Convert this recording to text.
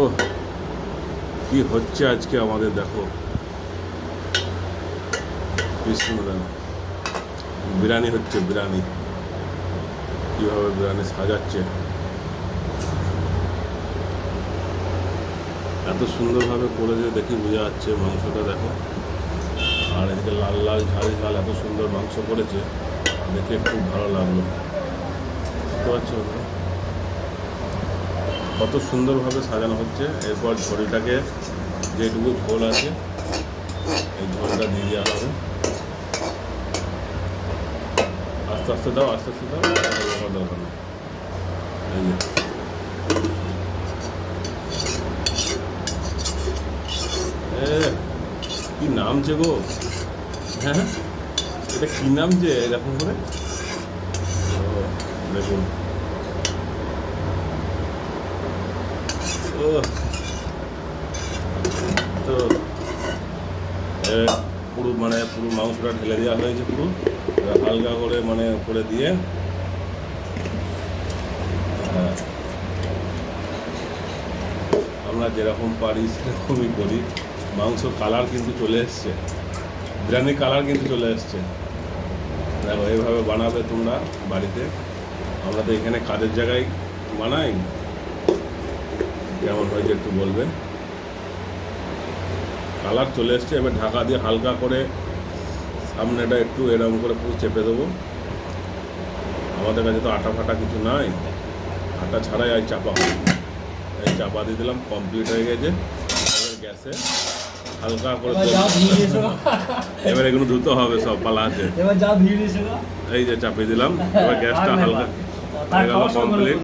ও কি হচ্ছে আজকে আমাদের, দেখো বিরিয়ানি হচ্ছে। বিরিয়ানি কিভাবে বিরিয়ানি সাজাচ্ছে, এত সুন্দরভাবে করে যে দেখি বোঝা যাচ্ছে। মাংসটা দেখো, আর এদিকে লাল লাল ঝাল ঝাল এত সুন্দর মাংস করেছে, দেখে খুব ভালো লাগলো। বুঝতে পারছো কত সুন্দরভাবে সাজানো হচ্ছে। এরপর ঝোলটাকে, যেটুকু ঝোল আছে এই ঝোলটা দিয়ে দেওয়া হবে। আস্তে আস্তে দাও, আস্তে আস্তে দাও, দরকার নেই। এই যে কি নামছে গো, হ্যাঁ এটা কি নামছে এরকম করে, দেখুন। ও তো পুরো পুরো মাংসটা ঢেলে দেওয়া হয়েছে, পুরো হালকা করে উপরে দিয়ে। আমরা যেরকম পারি সেরকমই করি। মাংস কালার কিন্তু চলে এসছে, বিরিয়ানি কালার কিন্তু চলে এসছে। দেখো এইভাবে বানাবে তোমরা বাড়িতে। আমরা তো এখানে কাজের জায়গায় বানাই। কেমন হয়েছে একটু বলবে। কালার চলে এসছে। এবার ঢাকা দিয়ে হালকা করে সামনেটা একটু এরকম করে পুরো চেপে দেবো। আমাদের কাছে তো আটা ফাটা কিছু নাই, আটা ছাড়াই আর চাপা হবে। এই চাপা দিয়ে দিলাম, কমপ্লিট হয়ে গেছে। এবার গ্যাসে হালকা করে এবার এগুলো দ্রুত হবে, সব পালা আছে। এই যে চাপিয়ে দিলাম, এবার গ্যাসটা হালকা হয়ে গেল, কমপ্লিট।